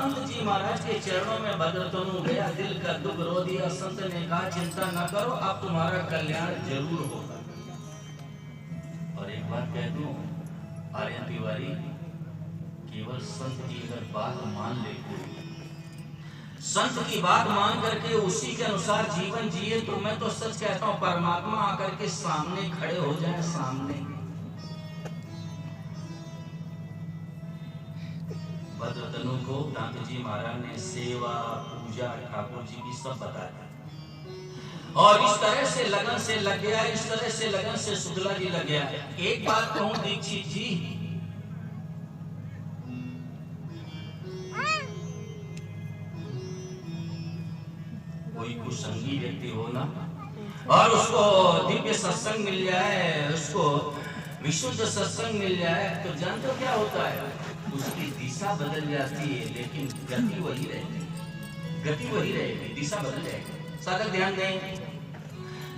दांत जी महाराज के चरणों में भद्रतनु गया, दिल का दुख रो दिया। संत ने कहा चिंता न करो, अब तुम्हारा कल्याण जरूर होगा। और एक बात कह दूं आर्यन तिवारी, केवल संत की अगर बात मान ले, संत की बात मान करके उसी के अनुसार जीवन जिए, तो मैं तो सच कहता हूं परमात्मा आकर के सामने खड़े हो जाए। सामने भद्रतनु को दांत जी महाराज ने सेवा पूजा ठाकुर जी की सब बताया, और इस तरह से लगन से लग गया, इस तरह से लगन से शुक्ला जी लग गया। एक बात कहूं दीक्षित जी, कोई कुसंगी व्यक्ति हो ना, और उसको दिव्य सत्संग मिल जाए, उसको विशुद्ध सत्संग मिल जाए, तो जानते हो क्या होता है? उसकी दिशा बदल जाती है, लेकिन गति वही रहेगी, गति वही रहेगी, दिशा बदल जाएगी। साधक ध्यान दें,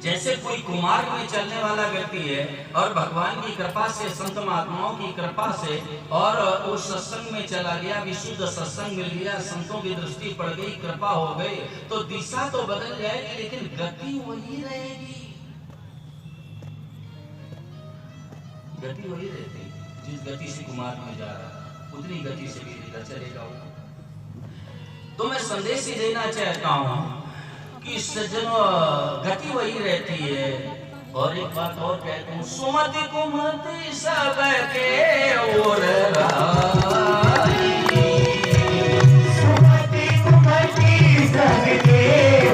जैसे कोई कुमार्ग में चलने वाला व्यक्ति है और भगवान की कृपा से, संत महात्माओं की कृपा से, और उस सत्संग में चला गया, विशुद्ध सत्संग मिल गया, संतों की दृष्टि पड़ गई, कृपा हो गई, तो दिशा तो बदल जाएगी, लेकिन गति वही रहेगी, गति वही रहेगी। जिस गति से कुमार्ग में जा रहा उतनी गति से भी इधर चलेगा वो। तो मैं संदेश ही देना चाहता हूं कि सज्जनों, गति वही रहती है। और एक बात और कहता हूं, सुमति कुमति सब के ओर राई, सुमति कुमति सब के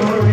ओर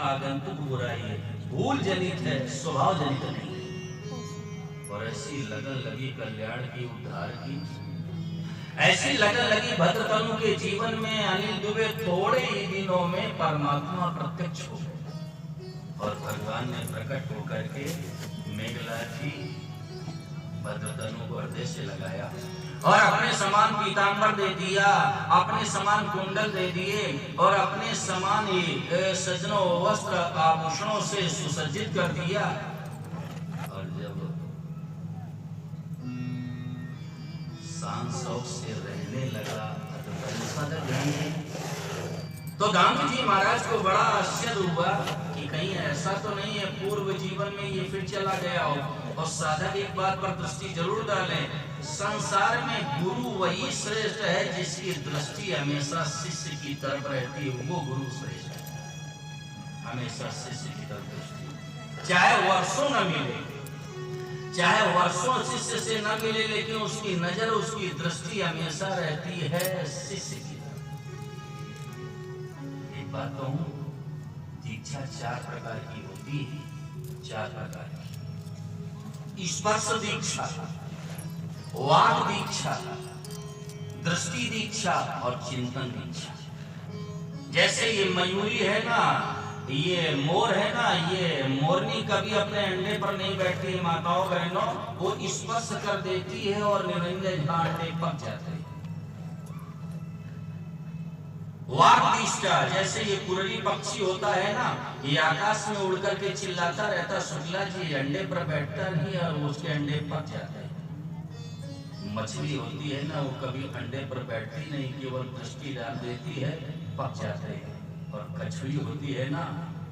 आगंतुक बुराई है, भूल जनित है, स्वभाव जनित नहीं है। और ऐसी लगन लगी कल्याण की, उद्धार की, ऐसी लगन लगी भद्रतनु के जीवन में। अनिल दुबे थोड़े ही दिनों में परमात्मा प्रत्यक्ष हो गए, और भगवान ने प्रकट होकर के मेघलाजी भद्रतनु को हृदय से लगाया, और अपने समान पीतांबर दे दिया, अपने समान कुंडल दे दिए, और अपने समान ही सजनों वस्त्र आभूषणों से सुसज्जित कर दिया। और जब शान शौक से रहने लगा तो दांत जी महाराज को बड़ा आश्चर्य हुआ कि कहीं ऐसा तो नहीं है पूर्व जीवन में ये फिर चला गया हो। और साधक एक बात पर दृष्टि जरूर डालें, संसार में गुरु वही श्रेष्ठ है जिसकी दृष्टि हमेशा शिष्य की तरफ रहती है, वो गुरु श्रेष्ठ है। हमेशा शिष्य की तरफ दृष्टि, चाहे वर्षों न मिले, चाहे वर्षों शिष्य से न मिले, लेकिन उसकी नजर, उसकी दृष्टि हमेशा रहती है शिष्य की तरफ। एक बात कहूं, दीक्षा 4 प्रकार की होती है, 4 प्रकार की। स्पर्श दीक्षा, वाक दीक्षा, दृष्टि दीक्षा और चिंतन दीक्षा। जैसे ये मयूरी है ना, ये मोर है ना, ये मोरनी कभी अपने अंडे पर नहीं बैठती, माताओं बहनों, वो स्पर्श कर देती है और निरंजन अंडे पक जाते हैं। वाक दीक्षा, जैसे ये कुरली पक्षी होता है ना, ये आकाश में उड़ करके चिल्लाता रहता, शुक्ला जी अंडे पर बैठता नहीं और उसके अंडे पक जाते हैं। मछली होती है ना, वो कभी अंडे पर बैठती नहीं, केवल दृष्टि डाल देती है, पक जाते हैं। और कछुई होती है ना,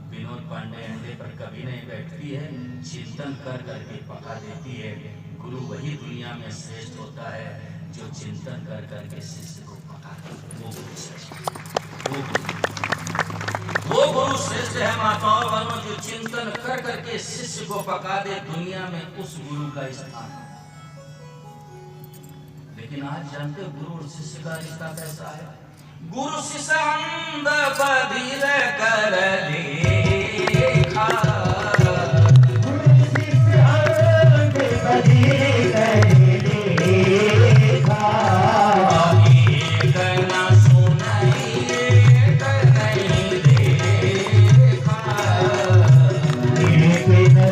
विनोद पांडे अंडे पर कभी नहीं बैठती है, चिंतन कर करके पका देती है। गुरु वही दुनिया में श्रेष्ठ होता है जो चिंतन कर करके शिष्य को पका दे, वो गुरु श्रेष्ठ, वो गुरु श्रेष्ठ है माताओं बहनों, जो चिंतन कर करके शिष्य को पका दे। दुनिया में उस गुरु का स्थान। लेकिन आज जानते हो गुरु और शिष्य का रिश्ता कैसा है? गुरु शिष्य अंध बधिर कर देखा, गुरु शिष्य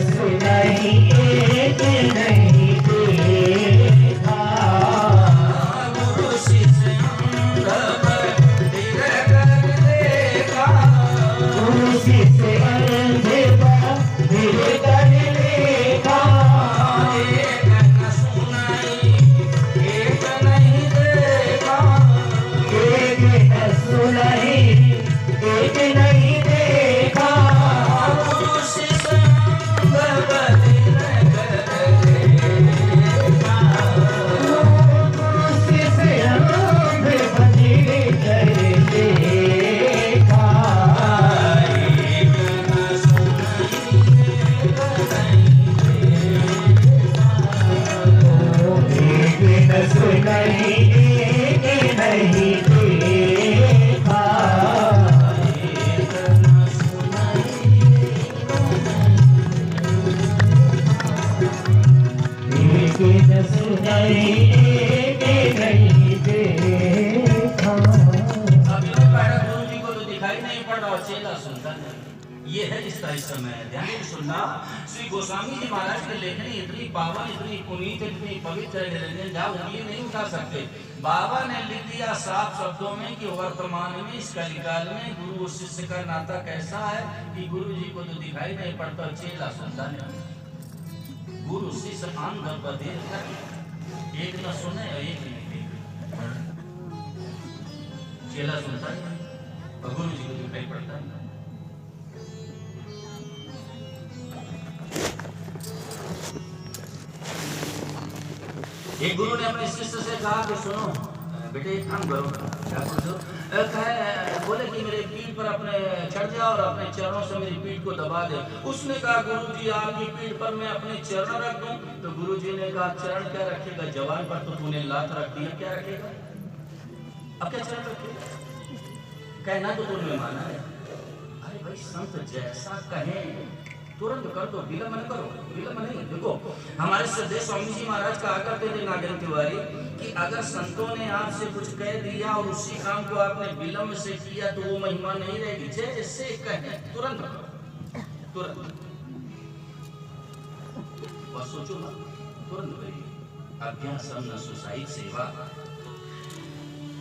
सुनाई एक नहीं देखा। गुरु शिष्य अंग बधिर कर देखा। गुरु शिष्य अंधे बधिर कर देखा। एक न सुनाई एक नहीं देखा। एक न सुनाई एक नहीं देखा। गुरु शिष्य अंग बधिर कर देखा। गुरु शिष्य अंधे बधिर कर देखा। एक न सुनाई एक नहीं एक न सुनाई एक नहीं देखा। एक न सुनाई एक नहीं देखा। अभी तो पैरा गुरु जी को तो दिखाई नहीं पड़ रहा, चेला सुनता नहीं। ये है इसका इस समय ध्यान से सुनना। श्री गोस्वामी जी महाराज की लेखनी इतनी पावन, इतनी पुनीत, इतनी पवित्र है, निरंजन जहाँ उंगली नहीं उठा सकते। बाबा ने लिख दिया साफ शब्दों में कि वर्तमान में इस कलिकाल में गुरु और शिष्य का नाता कैसा है कि गुरु जी को तो दिखाई नहीं पड़ता, चेला सुनता नहीं। गुरु शिष्य अंग बधिर कर, एक न सुने और एक नहीं देखे। चेला सुनता है और गुरु जी को दिखाई पड़ता है। एक गुरु ने अपने शिष्य से कहा कि सुनो बेटे एक काम करो, क्या पूछो? बोले कि मेरे पीठ पर अपने चढ़ जाओ और अपने चरणों से मेरी पीठ को दबा दे। उसने कहा गुरु जी आपकी पीठ पर मैं अपने चरण रख दूं? तो गुरु जी ने कहा चरण क्या रखेगा, जवान पर तो तूने लात रख दी, क्या रखेगा? अब क्या चरण रखेगा? कहना तो तूने माना है। अरे भाई संत जैसा कहे तुरंत कर दो, विलंब न करो, विलंब नहीं। देखो हमारे श्रद्धेय स्वामी जी महाराज कहा करते थे नागेंद्र तिवारी कि अगर संतों ने आपसे कुछ कह दिया और उसी काम को आपने विलंब से किया तो वो महिमा नहीं रहेगी। जैसे कहे तुरंत करो, तुरंत बस सोचो ना, तुरंत करिए। आज्ञा सन्न सुसाई सेवा,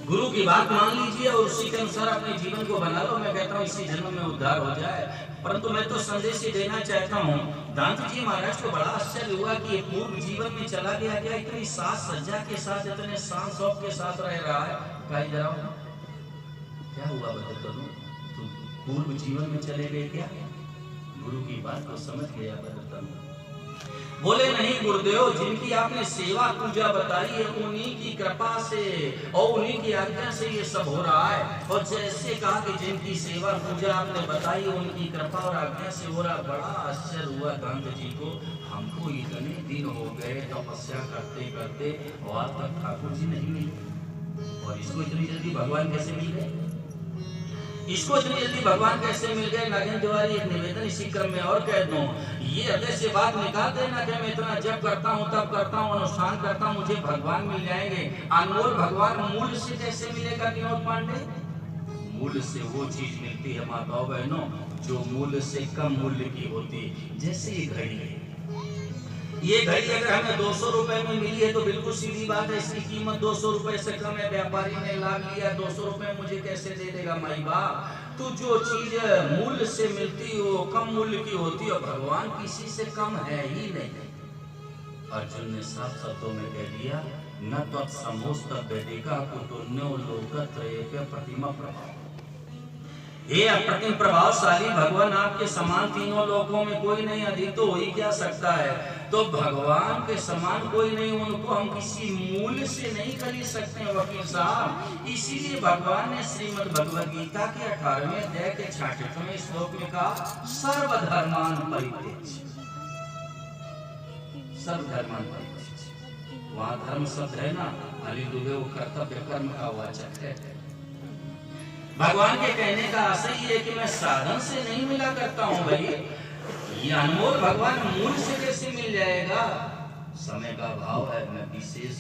गुरु की बात मान लीजिए और उसी के अनुसार अपने जीवन को बना लो। मैं कहता हूँ इसी जन्म में उद्धार हो जाए। परंतु मैं तो संदेश ही देना चाहता हूँ। दांत जी महाराज को बड़ा आश्चर्य हुआ कि ये पूर्व जीवन में चला गया क्या, इतनी साज सज्जा के साथ, इतने शान शौक के साथ रह रहा है। कहीं जरा क्या हुआ बता तुम पूर्व जीवन में चले गए क्या? गुरु की बात को समझ गया बता। बोले नहीं गुरुदेव, जिनकी आपने सेवा पूजा बताई है उन्हीं की कृपा से और उन्हीं की आज्ञा से ये सब हो रहा है। और जैसे कहा कि जिनकी सेवा पूजा आपने बताई उनकी कृपा और आज्ञा से हो रहा। बड़ा आश्चर्य हुआ कांत जी को, हमको इतने दिन हो गए तपस्या करते करते और आज तक ठाकुर जी नहीं मिले, और इसको इतनी जल्दी भगवान कैसे मिल गए? इसको इतनी जल्दी भगवान कैसे मिल गए? नागेंद्र तिवारी एक निवेदन इसी क्रम में और कह दूं, ये हृदय से बात निकाल देना कि मैं इतना जप करता हूँ, तब करता हूँ, अनुष्ठान करता हूँ, मुझे भगवान मिल जाएंगे। अनमोल भगवान मूल से कैसे मिलेगा विनोद पांडे? मूल से वो चीज मिलती है माताओं बहनों जो मूल से कम मूल्य की होती है। जैसे ये घड़ी है, ये घड़ी अगर हमें 200 रुपए में मिली है तो बिल्कुल सीधी बात है इसकी कीमत 200 रुपए से कम है। व्यापारी ने लाभ लिया, 200 रुपए मुझे कैसे दे देगा माई बाप? तो जो चीज मूल्य से मिलती है वो कम मूल्य की होती है, और भगवान किसी से कम है ही नहीं। अर्जुन ने साफ शब्दों में कह दिया, न तत्समोस्तभ्यधिका कुतुन्यो लोकत्रयेभ्यः प्रतिमा प्रभाव। हे अप्रतिम प्रभावशाली भगवान, आपके समान तीनों लोकों में कोई नहीं, अधिक तो हो ही क्या सकता है। तो भगवान के समान कोई नहीं, उनको हम किसी मूल्य से नहीं खरीद सकते वकील साहब। इसीलिए भगवान ने श्रीमद् भगवद गीता के 18वें अध्याय के 66वें श्लोक में कहा, सर्वधर्मान परित्यज्य, सर्वधर्मान परित्यज्य। वहां धर्म शब्द है ना, अली दुबे वो कर्तव्य कर्म का वाचक है। भगवान के कहने का आशय ये है कि मैं साधन से नहीं मिला करता हूं भाई। ये अनमोल भगवान मूल से कैसे मिल जाएगा? समय का भाव है, मैं विशेष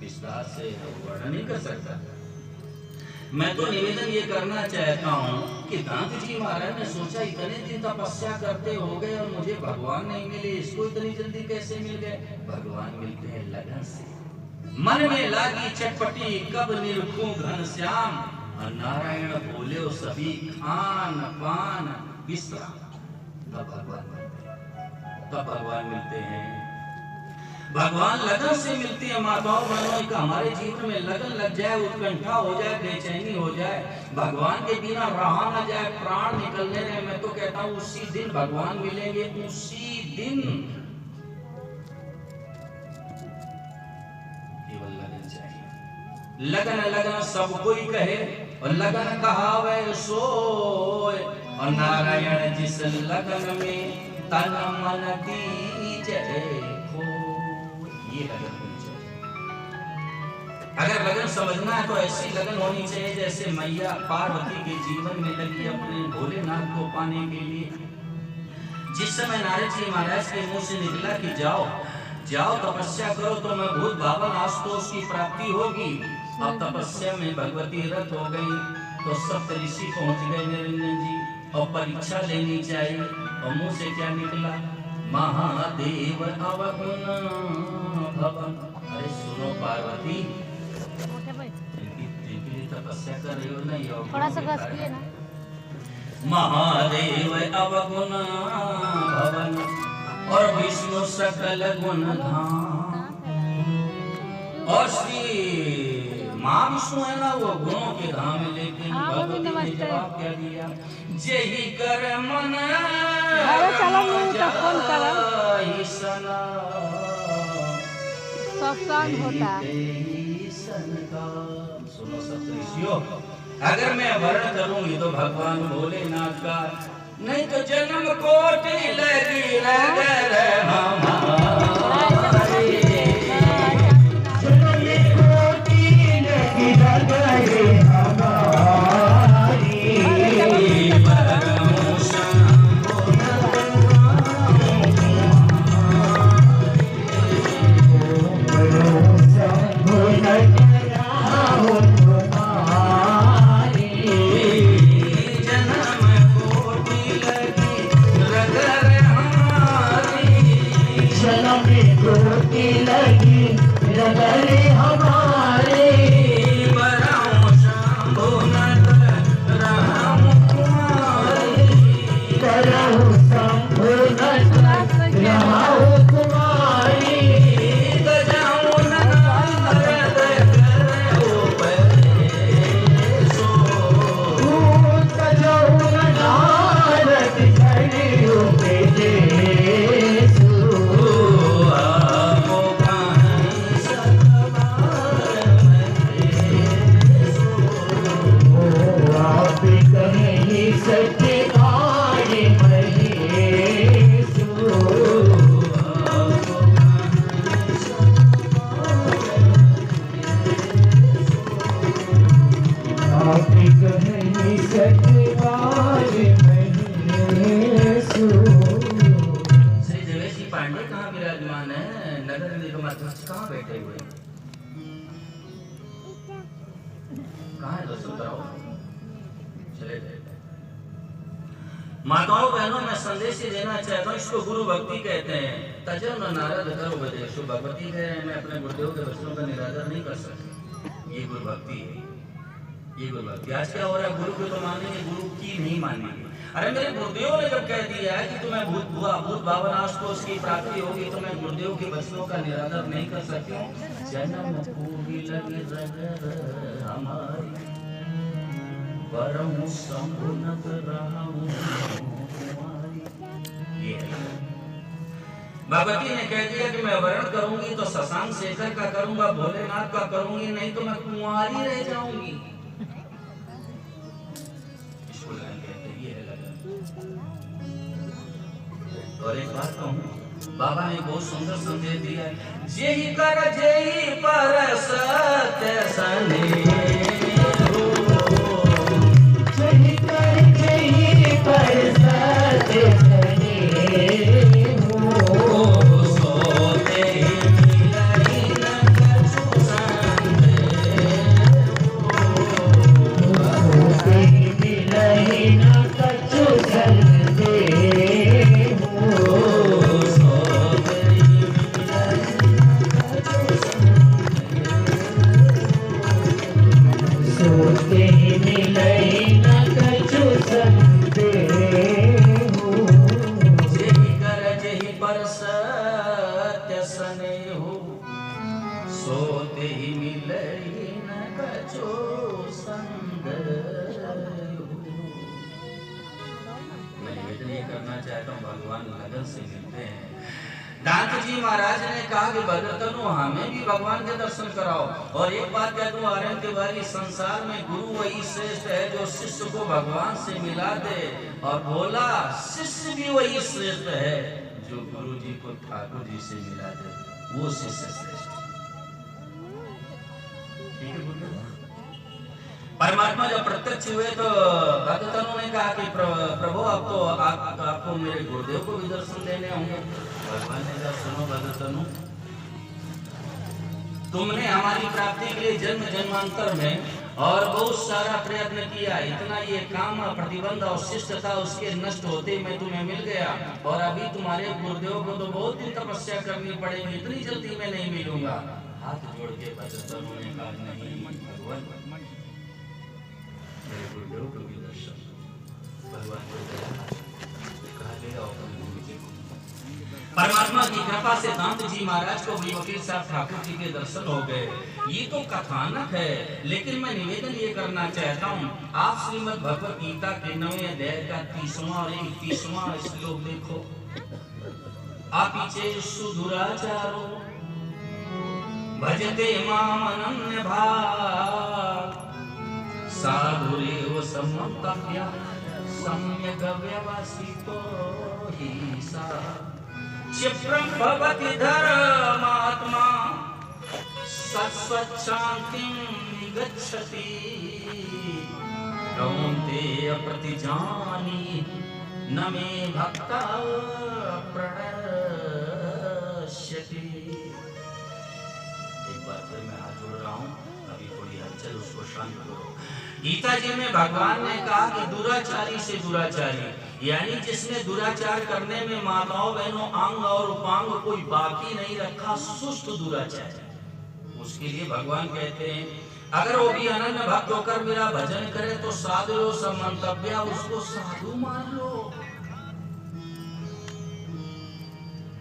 विस्तार से वर्णन नहीं कर सकता। मैं तो निवेदन ये करना चाहता हूँ कि दांत जी महाराज ने सोचा इतने दिन तपस्या करते हो गए और मुझे भगवान नहीं मिले, इसको इतनी जल्दी कैसे मिल गए? भगवान मिलते हैं लगन से। मन में लागी चटपटी कब निरखूं घनश्याम, और नारायण बोले वो सभी खान पान बिस्तरा। तब भगवान मिलते हैं। भगवान लगन से मिलती है। माताओं बहनों का हमारे जीवन में लगन लग जाए, उत्कंठा हो जाए, बेचैनी हो जाए, भगवान के बिना रहा न जाए, प्राण निकलने रहे, मैं तो कहता हूँ उसी दिन भगवान मिलेंगे, उसी दिन। केवल लगन चाहिए। लगन लगन सब कोई कहे, और लगन कहावे सोए, और नारायण जिस लगन में तन मन दीजे हो, ये लगन होनी चाहिए। अगर लगन समझना है तो ऐसी लगन होनी चाहिए जैसे मैया पार्वती के जीवन में लगी अपने भोलेनाथ को पाने के लिए। जिस समय नारद जी महाराज के मुंह से निकला कि जाओ जाओ तपस्या करो तो मैं भूत भावन आशुतोष की प्राप्ति होगी। अब तपस्या में भगवती रत हो गई तो सप्त ऋषि पहुंच गए निरंजन जी, और परीक्षा लेनी चाहिए। और मुंह से क्या निकला? महादेव अवगुण भवन। अरे सुनो पार्वती, जिनके लिए तपस्या कर रही हो ना, थोड़ा सा बस किए ना। महादेव अवगुण भवन और विष्णु सकल गुण धाम। और श्री माँ विष्णु है ना, वो गुणों के धाम है, लेकिन भगवती ने जवाब क्या दिया? जेहि कर मन सुनो सप्तऋषियों, अगर मैं वर्ण करूंगी तो भगवान भोलेनाथ का, नहीं तो जन्म कोटि लगी रगर हमारी। माताओं बहनों, मैं संदेश देना चाहता हूँ, इसको गुरु भक्ति कहते हैं। तजो न नारद करो उपदेशो, भगवती कह रहे हैं मैं अपने गुरुदेव के वचनों का निरादर नहीं कर सकता। ये गुरु भक्ति है, ये गुरु भक्ति। आज क्या हो रहा है, गुरु को तो मानेंगे, गुरु की नहीं मानेंगे। अरे मेरे गुरुदेव ने जब कह दिया है कि तुम्हें भूत भावन आशुतोष की प्राप्ति होगी तो मैं गुरुदेव के वचनों का निरादर नहीं कर सकती हूँ। जन्म पूरी लगी रगर हमारी, परम संभुनत रहूं तुम्हारी। ये भगवती ने कह दिया कि मैं वर्ण करूंगी तो शशांक शेखर का करूंगा, भोलेनाथ का करूंगी, नहीं तो मैं कुंवारी रह जाऊंगी। इसको लगन कहते हैं, ये है लगन। और एक बात कहूं, बाबा ने बहुत सुंदर संदेश दिया है, जेहि कर जेहि पर सत्य सने, पर सत्य स्नेहु, सोते ही मिले न कछो संदेहु। मैं निवेदन ये करना चाहता हूँ, भगवान लगन से मिलते हैं। दांत जी महाराज ने कहा कि भगतनो हमें भी भगवान के दर्शन कराओ। और एक बात कह दूं आर्यन तिवारी, संसार में गुरु वही श्रेष्ठ है जो शिष्य को भगवान से मिला दे, और बोला शिष्य भी वही श्रेष्ठ है जो गुरु जी को ठाकुर जी से मिला दे, वो शिष्य श्रेष्ठ। ठीक है गुरु। परमात्मा जब प्रत्यक्ष हुए तो भक्तों ने कहा कि प्रभु अब तो आपको मेरे गुरुदेव को भी दर्शन देने होंगे। भगवान ने कहा सुनो भक्तों, तुमने हमारी प्राप्ति के लिए जन्म जन्मांतर में और बहुत सारा प्रयत्न किया, इतना ये काम प्रतिबंध और शिष्ट था, उसके नष्ट होते मैं तुम्हें मिल गया, और अभी तुम्हारे गुरुदेव को तो बहुत दिन तपस्या करनी पड़ेगी, इतनी जल्दी मैं नहीं मिलूंगा। हाथ जोड़ के भक्तों ने कहा नहीं भगवान, मेरे गुरुदेव को भी दर्शन। भगवान को कहा गया परमात्मा की कृपा से दांत जी महाराज को भी वकील साहब ठाकुर जी के दर्शन हो गए। ये तो कथानक है, लेकिन मैं निवेदन ये करना चाहता हूँ, आप श्रीमद् भगवत गीता के 9वें अध्याय का 30वां और 31वां श्लोक देखो। आप पीछे सुदुराचारो भजते माम अनन्य भाव, साधुरेव समन्तव्य सम्यक् व्यवसितो हि सा, क्षिप्रं भवति धर्मात्मा सत्स्वच्छान्तिं निगच्छति, कौन्तेय प्रतिजानी न मे भक्ता प्रणश्यति। एक बार फिर मैं हाथ जोड़ रहा हूँ, अभी थोड़ी हलचल उसको शांत करो। गीता जी में भगवान ने कहा कि दुराचारी से दुराचारी, यानी जिसने दुराचार करने में माताओं बहनों अंग और उपांग कोई बाकी नहीं रखा, सुस्त दुराचारी, उसके लिए भगवान कहते हैं अगर वो भी अनन्य भक्त होकर मेरा भजन करे तो साधु समन्तव्य, उसको साधु मान लो।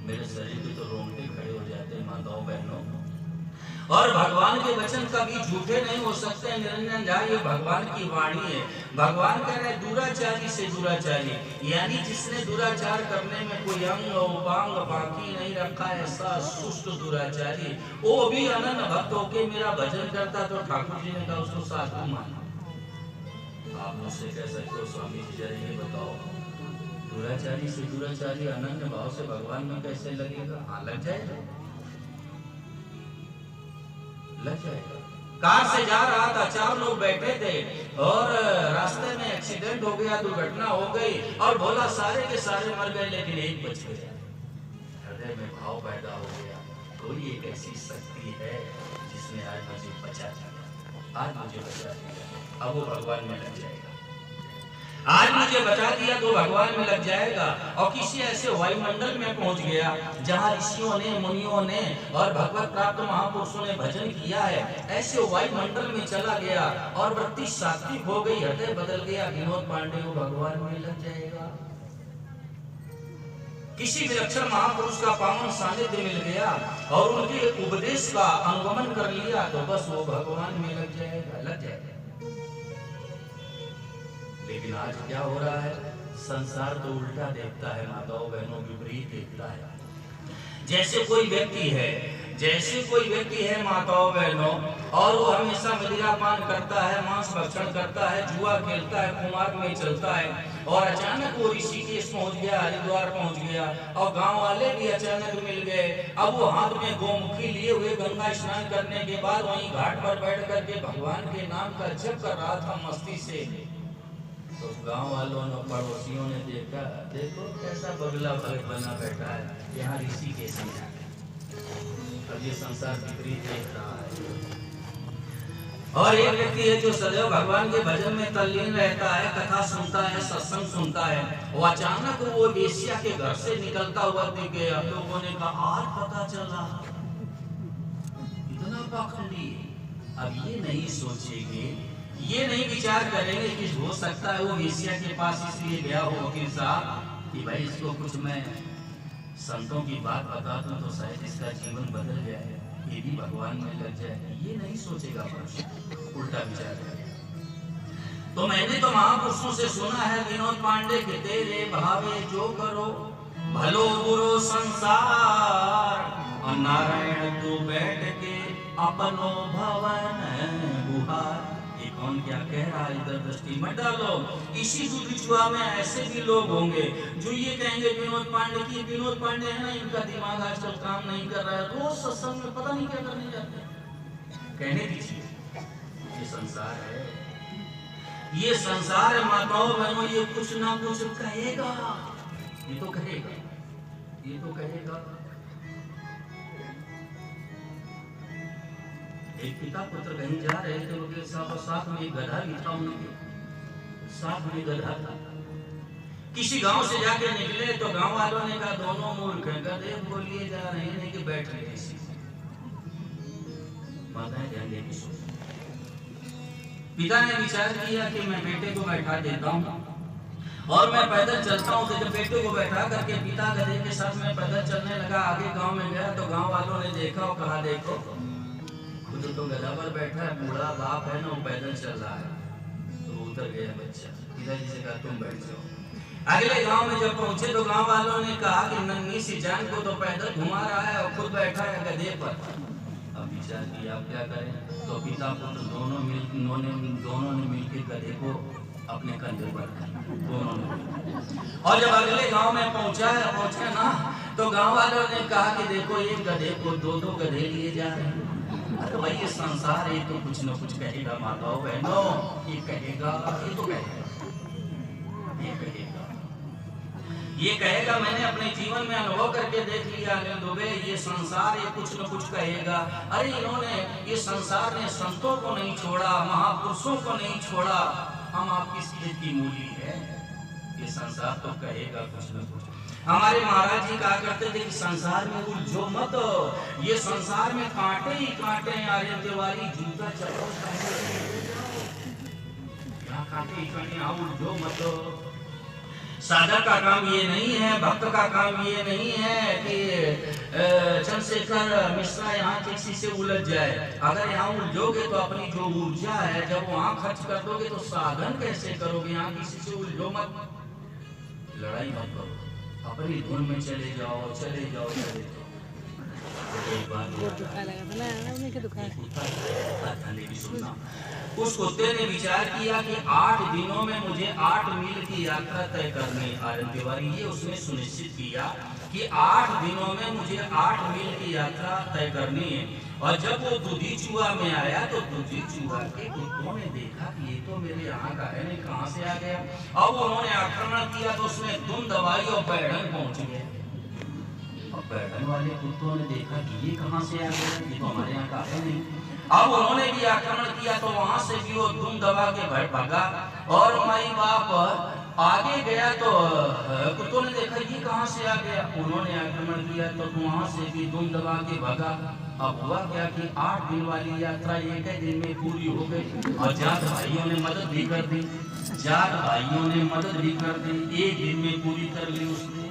मेरे शरीर पे तो रोंगटे खड़े हो जाते हैं माताओं बहनों, और भगवान के वचन कभी झूठे नहीं हो सकते। निरंजन झा ये भगवान की वाणी है। भगवान कह रहे दुराचारी से दुराचारी, यानी जिसने दुराचार करने में कोई अंग उपांग बाकी नहीं रखा, ऐसा सुस्त दुराचारी, वो भी अनन्य भक्त होके मेरा भजन करता, तो ठाकुर जी ने कहा उसको साधु माना। आप मुझसे कह सकते हो स्वामी जी जरा ये बताओ, दुराचारी से दुराचारी अनन्य भाव से भगवान में कैसे लगेगा? हाँ लग जाएगा, लग जाएगा। कार से जा रहा था, 4 लोग बैठे थे और रास्ते में एक्सीडेंट हो गया, दुर्घटना हो गई, और बोला सारे के सारे मर गए लेकिन एक बच गया। हृदय में भाव पैदा हो गया, कोई एक ऐसी शक्ति है जिसने आज मुझे बचा दिया, आज मुझे बचा दिया, अब वो भगवान में लग जाएगा। आज मुझे बचा दिया तो भगवान में लग जाएगा। और किसी ऐसे वायुमंडल में पहुंच गया जहां ऋषियों ने, मुनियों ने और भगवत प्राप्त महापुरुषों ने भजन किया है, ऐसे वायुमंडल में चला गया और वृत्ति सात्विक हो गई, हृदय बदल गया। विनोद पांडे को भगवान में लग जाएगा। किसी विलक्षण महापुरुष का पावन सानिध्य मिल गया और उनके उपदेश का अनुगमन कर लिया तो बस वो भगवान में लग जाएगा, लग जाएगा। लेकिन आज क्या हो रहा है, संसार तो उल्टा देखता है माताओं बहनों, विपरीत देखता है। जैसे कोई व्यक्ति है माताओं बहनों, और वो हमेशा मदिरापान करता है, मांस भक्षण करता है, जुआ खेलता है, कुमार्ग में चलता है, और अचानक वो ऋषिकेश पहुंच गया, हरिद्वार पहुंच गया, और गांव वाले भी अचानक मिल गए। अब वो हाथ में गोमुखी लिए हुए गंगा स्नान करने के बाद वहीं घाट पर बैठ करके भगवान के नाम का जप कर रहा था मस्ती से। तो गांव वालों ने, पड़ोसियों ने देखा, देखो कैसा बगला भगत बना बैठा है, यहाँ ऋषि कैसे जाए। अब ये संसार विपरीत देख रहा है। और एक व्यक्ति है जो सदैव भगवान के भजन में तल्लीन रहता है, कथा सुनता है, सत्संग सुनता है, वो अचानक वो वेश्या के घर से निकलता हुआ दिख गया। लोगों ने कहा आज पता चला, इतना पाखंडी। अब ये नहीं सोचेंगे, ये नहीं विचार करेंगे कि हो सकता है वो वेश्या के पास इसलिए गया हो वकील साहब कि भाई इसको कुछ मैं संतों की बात बता दूं तो शायद इसका जीवन बदल जाए, ये भी भगवान में लग जाए, ये नहीं सोचेगा मनुष्य, उल्टा विचार करेगा। तो मैंने तो महापुरुषों से सुना है विनोद पांडे के, तेरे भावे जो करो भलो बुरो संसार, और नारायण तू बैठ के अपनो भवन गुहार। ये कौन क्या कह रहा है, इधर दृष्टि मत डालो। इसी दूधचुआ में ऐसे भी लोग होंगे जो ये कहेंगे विनोद पांडे की, विनोद पांडे है ना, इनका दिमाग आजकल काम नहीं कर रहा है, रोज सत्संग में पता नहीं क्या करने जाते हैं। कहने दीजिए, ये संसार है, ये संसार है माताओं बहनों, ये कुछ ना कुछ कहेगा, ये तो कहेगा, ये तो कहेगा। एक पिता पुत्र कहीं जा रहे थे, उनके साथ में एक गधा भी था, उनके साथ में गधा था। किसी गांव से जाके निकले तो गांव वालों ने कहा दोनों मूर्ख हैं, गधे को लिए जा रहे हैं कि बैठ रहे किसी से। माताएं ध्यान दें, पिता ने विचार किया कि मैं बेटे को बैठा देता हूँ और मैं पैदल चलता हूँ। तो जब बेटे को बैठा करके पिता गधे के साथ में पैदल चलने लगा, आगे गांव में गया तो गांव वालों ने देखा और कहा देखो तो गधा पर बैठा है, बूढ़ा बाप है ना, वो पैदल चल रहा है। तो उतर गया बच्चा, पिताजी से कहा तुम बैठ जाओ। अगले गांव में जब पहुंचे तो गांव वालों ने कहा कि नन्ही सी जान को तो पैदल घुमा रहा है और खुद बैठा है गधे पर। अब विचार किया आप क्या करें, तो पिता पुत्र दोनों ने मिलकर गधे को अपने कंधे पर दोनों ने। और जब अगले गांव में पहुंचे ना, तो गांव वालों ने कहा कि देखो एक गधे को दो गधे लिए जा रहे हैं। तो भाई ये संसार है, तो कुछ न कुछ कहेगा माताओं बहनों, ये कहेगा, ये तो कहेगा, ये कहेगा, ये कहेगा। मैंने अपने जीवन में अनुभव करके देख लिया अनिल दुबे, ये संसार ये कुछ न कुछ कहेगा। अरे इन्होंने, ये संसार ने संतों को नहीं छोड़ा, महापुरुषों को नहीं छोड़ा, हम आपकी सीधे की मूली है। ये संसार तो कहेगा कुछ न कुछ। हमारे महाराज जी कहा करते थे कि संसार में उलझो मत, ये संसार में कांटे ही कांटे हैं। आर्य तिवारी जूता चलो, यहाँ कांटे ही कांटे, यहाँ उलझो मत। साधक का काम ये नहीं है, भक्त का काम ये नहीं है कि चंद्रशेखर मिश्रा यहाँ किसी से उलझ जाए। अगर यहाँ उलझोगे तो अपनी जो ऊर्जा है जब वहाँ खर्च कर दोगे तो साधन कैसे करोगे। यहाँ किसी से उलझो मत, लड़ाई मत करो, अपनी धुन में चले जाओ, चले जाओ, चले जाओ। उस कुत्ते ने विचार किया कि 8 दिनों में मुझे 8 मील की यात्रा तय करनी है। ये उसने सुनिश्चित किया कि 8 दिनों में मुझे 8 मील की यात्रा तय करनी है। और जब वो दूधीचुआ में आया तो दूधीचुआ के कुत्तों ने देखा कि ये तो मेरे यहाँ का है नहीं, कहाँ से आ गया। अब उन्होंने आक्रमण किया तो उसने धुन दबाई और बैठन पहुंच गए। और बैठन वाले कुत्तों ने देखा कि ये कहाँ से आ गया, ये तो हमारे यहाँ का है नहीं। अब उन्होंने भी आक्रमण किया तो वहां से भी वो धुन दबा के भागा। और माई बाप आगे गया तो कुत्तों ने देखा ये कहाँ से आ गया, उन्होंने आक्रमण किया तो वहां से भी धुन दबा के भागा। अब हुआ क्या कि 8 दिन वाली यात्रा एक ही दिन में पूरी हो गई। और जाट भाइयों ने मदद भी कर दी, जाट भाइयों ने मदद भी कर दी, एक दिन में पूरी कर ली उसने।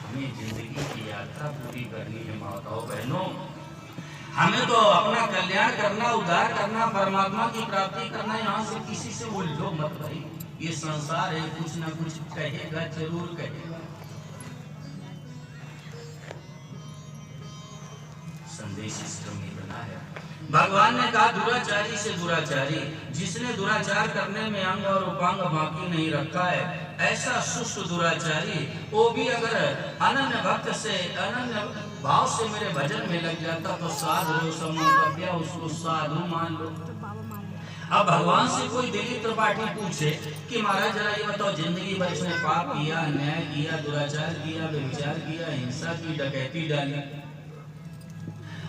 हमें जिंदगी की यात्रा पूरी करनी है माताओं बहनों। हमें तो अपना कल्याण करना, उद्धार करना, परमात्मा की प्राप्ति करना। यहाँ से किसी से उलझो मत भाई, ये संसार है, कुछ ना कुछ कहेगा, जरूर कहेगा। संदेश इसमें बना है। भगवान ने कहा दुराचारी से दुराचारी, जिसने दुराचार करने में अंग और उपांग बाकी नहीं रखा है, ऐसा सुष्ट दुराचारी वो भी अगर अनन्य भक्त से, अनन्य भाव से मेरे भजन में लग जाता तो साधु समन्वय, उसको साधु मान लो। अब भगवान से कोई दिलीप त्रिपाठी पूछे कि महाराज जरा ये बताओ, जिंदगी भर इसने पाप किया, अन्याय किया, दुराचार किया, व्यभिचार किया, हिंसा की, डकैती डाली,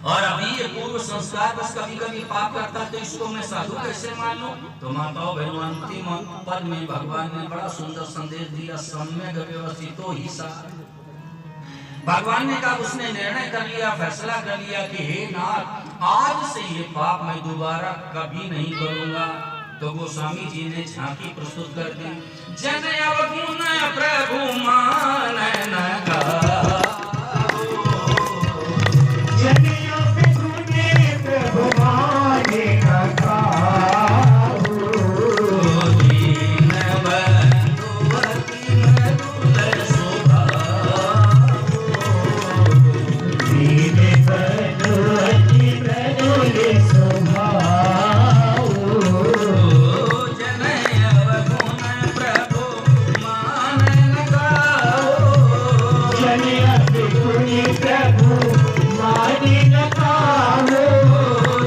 और अभी ये पूर्व संस्कार बस कभी कभी पाप करता तो इसको मैं साधु कैसे मान लूं। तो माताओं बहनों, अंतिम पद में भगवान ने बड़ा सुंदर संदेश दिया, सम्यक व्यवस्थितो ही सा। भगवान ने कहा, उसने निर्णय कर लिया, फैसला कर लिया कि हे नाथ, आज से ये पाप मैं दोबारा कभी नहीं करूंगा। तो गोस्वामी जी ने झांकी प्रस्तुत कर दी। जन अवगुण प्रभु मान न गाओ, जन अवगुण प्रभु मान न गाओ, दीन बंधु अति मृदुल स्वभाव, दीन बंधु अति मृदुल स्वभाव, जन अवगुण प्रभु मान न गाओ, जन अवगुण प्रभु मान न गाओ,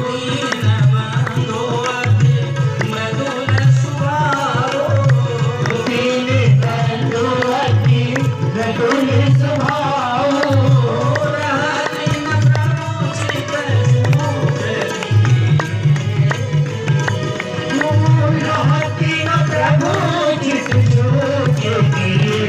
दीन बंधु अति मृदुल स्वभाव, दीन बंधु अति मृदुल स्वभाव, रहति न प्रभु चित सुख रहति न प्रभु चित सुख किए,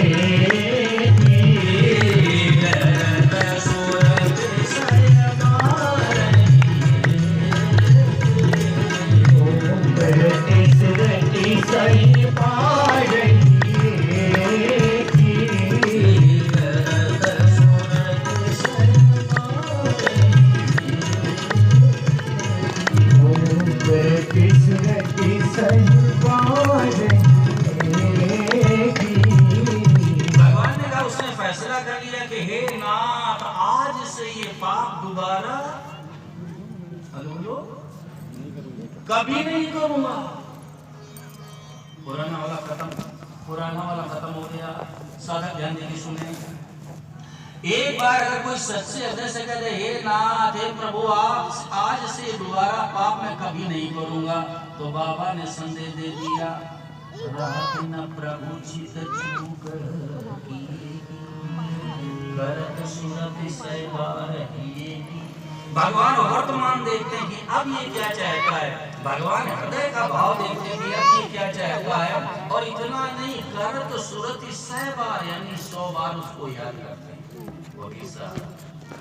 बरति सुरति सही पारहिए, बरति सुरति सही पारहिए। भगवान ने कहा, उसने फैसला कर लिया कि हे नाथ, आज से ये पाप दोबारा कभी नहीं करूंगा। पुराना वाला खत्म हो गया। साधक ध्यान देके सुने। एक बार अगर कोई सच्चे हृदय से कहे हे नाथ, हे प्रभु, आप आज से दोबारा पाप मैं कभी नहीं करूंगा, तो बाबा ने संदेश दे दिया, रहति न प्रभु चित चूक किए, करत सुरति सेवा रहिएगी। भगवान वर्तमान देखते हैं कि अब ये क्या चाहता है, भगवान हृदय का भाव देखते हैं कि अब ये क्या चाहता है, और इतना नहीं, करत सुरति 100 बार यानी 100 बार उसको याद करते हैं। वो किस्सा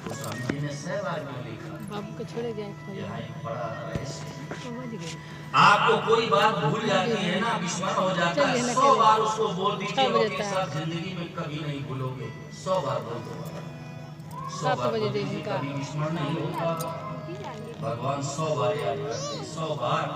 गोस्वामी जी ने 100 बार क्यों लिखा? बाबू को छोड़े जाए, यहाँ एक बड़ा रहस्य। समझ गए। आपको कोई बात भूल जाती है ना, विस्मरण हो जाता है, 100 बार उसको बोल दीजिए, वो के साथ जिंदगी में कभी नहीं भूलोगे। 100 बार बोल दो, 100 बार बोल दीजिए, कभी विस्मरण नहीं होता। भगवान 100 बार याद करते हैं, 100 बार।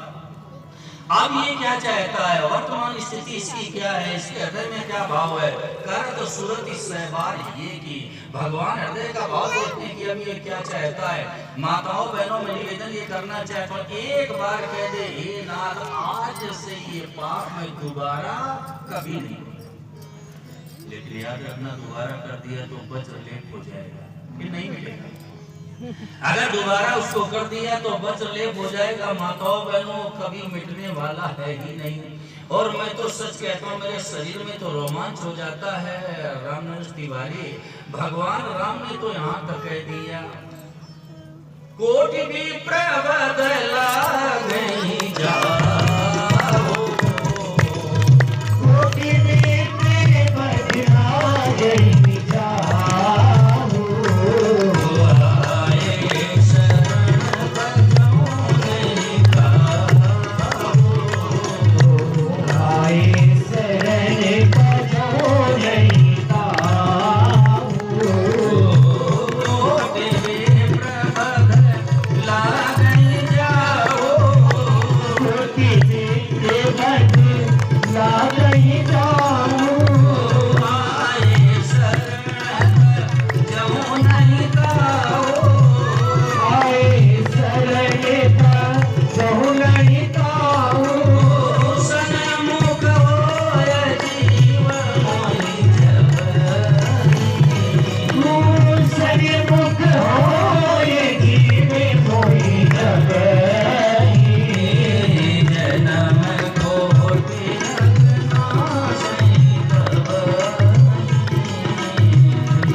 अब ये क्या चाहता है, वर्तमान स्थिति इसकी क्या है, इसके हृदय में क्या भाव है, करत सुरति 100 बार ये की। भगवान हृदय का भाव देखते हैं कि अब ये क्या चाहता है। माताओं बहनों में निवेदन ये करना चाहता हूं, एक बार कह दे हे नाथ, आज से ये पाप मैं दोबारा कभी नहीं करूंगा। लेकिन याद रखना, दोबारा कर दिया तो वज्र लेप हो जाएगा, फिर नहीं मिलेगा। अगर दोबारा उसको कर दिया तो वज्र लेप हो जाएगा। माताओं बहनों, कभी मिटने वाला है ही नहीं। और मैं तो सच कहता हूँ, मेरे शरीर में तो रोमांच हो जाता है। रामनरेश तिवारी, भगवान राम ने तो यहाँ तक कह दिया, कोटि भी प्रबदला नहीं जाओ, कोटि भी प्रबदला नहीं जाओ, आए शरण बजाओ नहीं गाओ, आए शरण बजाओ नहीं गाओ, कोटि भी प्रबदला नहीं जाओ, कोटि भी प्रबदला नहीं जाओ, आए शरण बजाओ नहीं गाओ, आए शरण बजाओ नहीं गाओ, सन्मुख होय जीवन मोहि जगहि, सन्मुख होय जीवन मोहि जगहि, जन्म कोटि अगनासहि तबहि,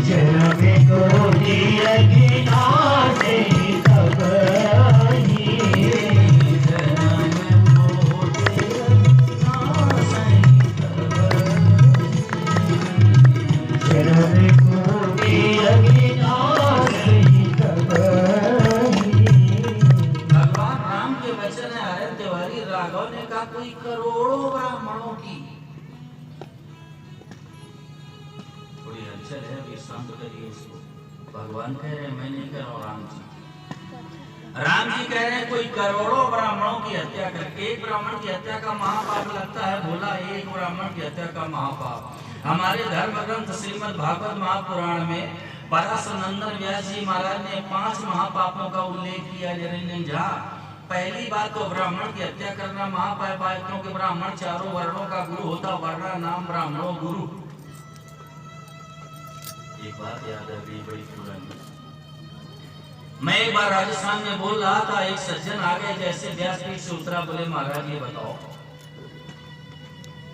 जन्म कोटि अगनासहि तबहि, जन्म कोटि अगनासहि तबहि। जन्म कोटि अगनासहि तबहि। भगवान राम के वचन है। आर्यन तिवारी, राघव ने कहा कोई करिए, शांत करिए इसको। भगवान कह रहे हैं मैं नहीं कह रहा हूँ, राम जी। राम जी कह रहे हैं कोई करोड़ों ब्राह्मणों की हत्या करके एक ब्राह्मण की हत्या का महापाप लगता है, बोला एक ब्राह्मण की हत्या का महापाप। हमारे धर्म ग्रंथ श्रीमद् भागवत महापुराण में पराशर नंदन व्यास जी महाराज ने 5 महापापों का उल्लेख किया। निरंजन झा, पहली बात तो ब्राह्मण की हत्या करना महापाप है, क्योंकि ब्राह्मण चारों वर्णों का गुरु होता, वर्णा नाम ब्राह्मणों गुरु। एक बात याद है बड़ी पुरानी, मैं एक बार राजस्थान में बोल रहा था, एक सज्जन आ गए, जैसे व्यासपीठ से उतरा, बोले महाराज ये बताओ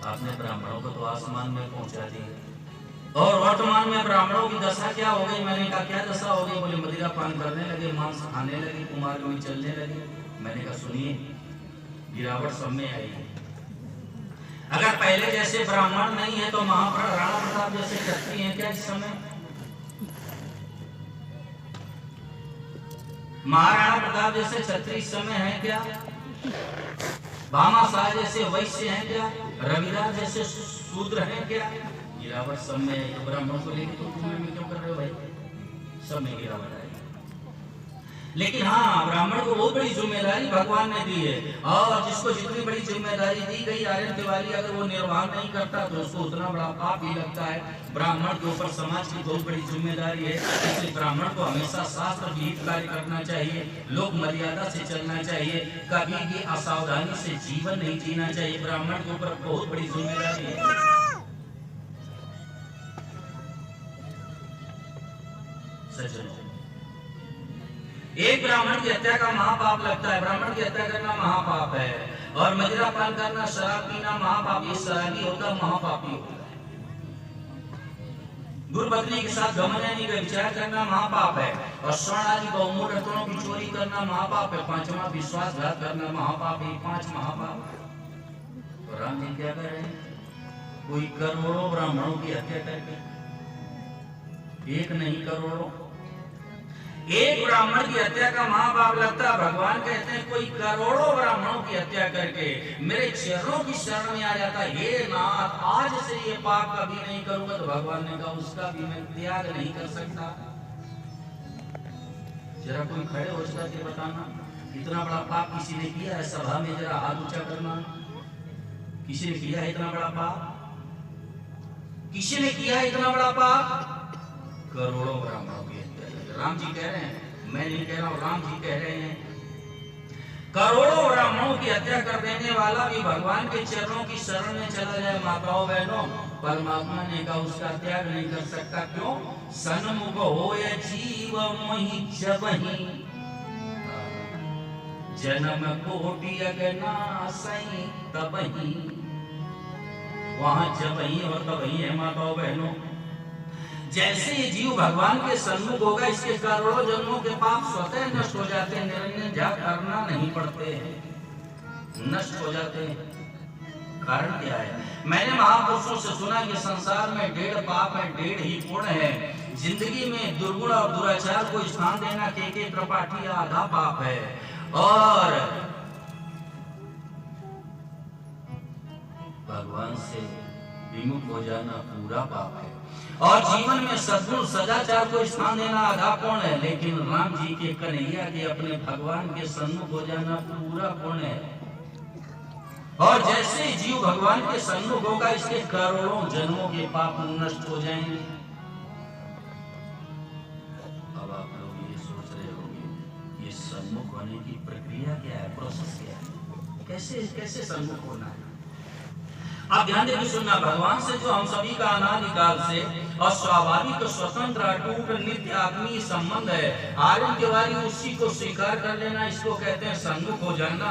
आपने ब्राह्मणों को तो आसमान में पहुंचा दिया और वर्तमान में ब्राह्मणों की दशा क्या हो गई? मैंने कहा क्या दशा हो गई? बोले मदिरा पान करने लगे, मांस खाने लगे, कुमार में चलने लगे। मैंने कहा सुनिए, गिरावट सब में आई है। अगर पहले जैसे ब्राह्मण नहीं है तो महाराणा राणा प्रताप जैसे क्षत्रिय हैं क्या इस समय? महाराणा प्रताप जैसे क्षत्रिय इस समय है क्या? भामाशाह जैसे वैश्य हैं क्या? रविदास जैसे शूद्र हैं क्या? गिरावट सब में है। ब्राह्मणों को लेकर तो तुम में क्यों कर रहे हो भाई? सब में गिरावट आई। लेकिन हाँ, ब्राह्मण को बहुत बड़ी जिम्मेदारी भगवान ने दी है, और जिसको जितनी बड़ी जिम्मेदारी दी गई आर्यन तिवारी अगर वो निर्वाह नहीं करता तो उसको उतना बड़ा पाप ही लगता है। ब्राह्मण के ऊपर समाज की बहुत बड़ी जिम्मेदारी है, इसलिए ब्राह्मण को हमेशा शास्त्र विहित कार्य करना चाहिए, लोक मर्यादा से चलना चाहिए, कभी भी असावधानी से जीवन नहीं जीना चाहिए। ब्राह्मण के ऊपर बहुत बड़ी जिम्मेदारी है। सज्जनों, एक ब्राह्मण की हत्या का महापाप लगता है, ब्राह्मण की हत्या करना महापाप है, और मदिरा पान करना, शराब पीना महापाप। ये शराबी होता महापापी होता है। गुरपत्नी के साथ गमन व्यभिचार करना महापाप है, और स्वर्ण आदि बहुमूल्य रत्नों की चोरी करना महापाप है। 5वां विश्वासघात करना महापाप है। 5 महापाप। तो राम जी क्या कर रहे हैं? कोई करोड़ों ब्राह्मणों की हत्या करके, एक नहीं करोड़ों, एक ब्राह्मण की हत्या का महापाप लगता है। भगवान कहते हैं कोई करोड़ों ब्राह्मणों की हत्या करके मेरे चरणों की शरण में आ जाता है, हे नाथ आज से ये पाप कभी नहीं करूंगा, तो भगवान ने कहा उसका भी मैं त्याग नहीं कर सकता। जरा कोई खड़े हो के बताना इतना बड़ा पाप किसी ने किया है? सभा में जरा हाथ ऊंचा करना। किसी ने किया है इतना बड़ा पाप? किसी ने किया है इतना बड़ा पाप? करोड़ों ब्राह्मणों की हत्या। राम जी कह रहे हैं, मैं नहीं कह रहा हूं, राम जी कह रहे हैं करोड़ों ब्राह्मणों की हत्या कर देने वाला भी भगवान के चरणों की शरण में चला जाए, माताओं बहनों, परमात्मा ने कहा उसका त्याग नहीं कर सकता। क्यों? सन्मुख होय जीव मोहि जबहि, जन्म कोटि अगनासई तबहि। वहां जबहि और तबहि है माताओं बहनों। जैसे ये जीव भगवान के सन्मुख होगा, इसके करोड़ों जन्मों के पाप स्वतः नष्ट हो जाते हैं। निरंजन झा, करना नहीं पड़ते हैं, नष्ट हो जाते हैं। कारण क्या है? मैंने महापुरुषों से सुना कि संसार में 1.5 पाप है, 1.5 ही पुण्य है। जिंदगी में दुर्गुण और दुराचार को स्थान देना के त्रिपाठी आधा पाप है, और भगवान से विमुख हो जाना पूरा पाप है, और जीवन में सद्गुण सदाचार को स्थान देना आधा पुण्य है। लेकिन राम जी के कन्हैया के अपने भगवान के सन्मुख हो जाना पूरा पुण्य है। और जैसे जीव भगवान के सन्मुख होगा, इसके करोड़ों जन्मों के पाप नष्ट हो जाएंगे। अब आप लोग ये सोच रहे होंगे ये सन्मुख होने की प्रक्रिया क्या है, प्रोसेस क्या है, कैसे कैसे सन्मुख होना है? आप ध्यान देकर सुनना। भगवान से जो हम सभी का अनादिकाल से और स्वाभाविक स्वतंत्र अटूट नित्य आत्मीय संबंध है, आर्यन तिवारी उसी को स्वीकार कर लेना, इसको कहते हैं सन्मुख हो जाना।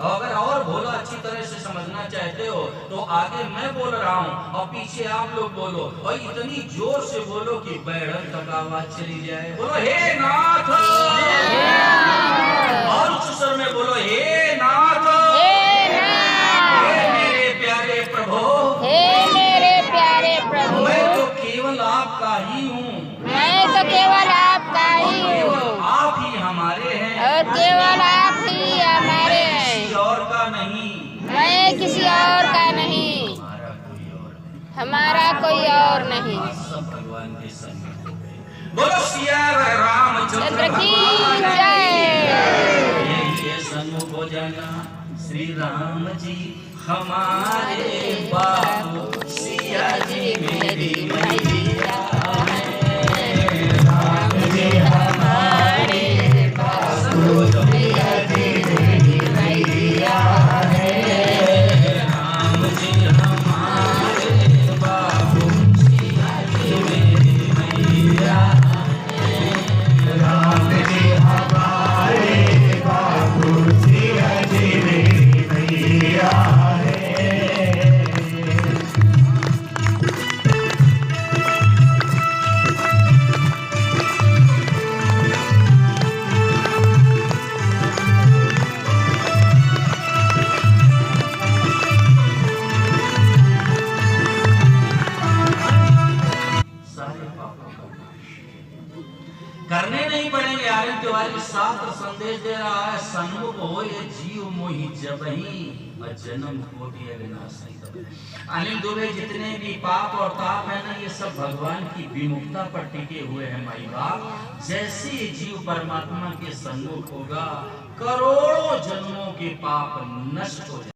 अगर और भोला अच्छी तरह से समझना चाहते हो तो आगे मैं बोल रहा हूँ और पीछे आप लोग बोलो, और इतनी जोर से बोलो कि बैठक तक आवाज चली जाए। बोलो हे नाथ, और उच्च स्वर में बोलो हे नाथ, मैं तो केवल आपका ही हूँ, मैं तो केवल आपका ही केवल हूँ, आप ही हमारे हैं, और केवल आप ही हमारे हैं, किसी और का नहीं, मैं किसी और का नहीं, हमारा कोई और नहीं, हमारा कोई और नहीं। सब भगवान के संग बोलो सिया रामचंद्र चंद्र की भगवान जय। ये सन्मुख हो जाना श्री राम जी हमारे बाबू सिया जी मेरी मैया राम जी हमारे बाबू सिया जी मेरी मैया है। राम जी हमारे बाबू सिया जी मेरी मैया राम जी हमारे बाबू सिया जी मेरी मैया है। सारे पापों का नाश करने नहीं पड़ेंगे। आनंद तिवारी शास्त्र संदेश दे रहा है सन्मुख हो ये जीव मोहि जबहि जन्म कोटि अविनाशी तब। अनिल दुबे जितने भी पाप और ताप है ना ये सब भगवान की विमुखता पर टिके हुए हैं माई बाप। जैसे ये जीव परमात्मा के सन्मुख होगा करोड़ों जन्मों के पाप नष्ट हो जाएंगे।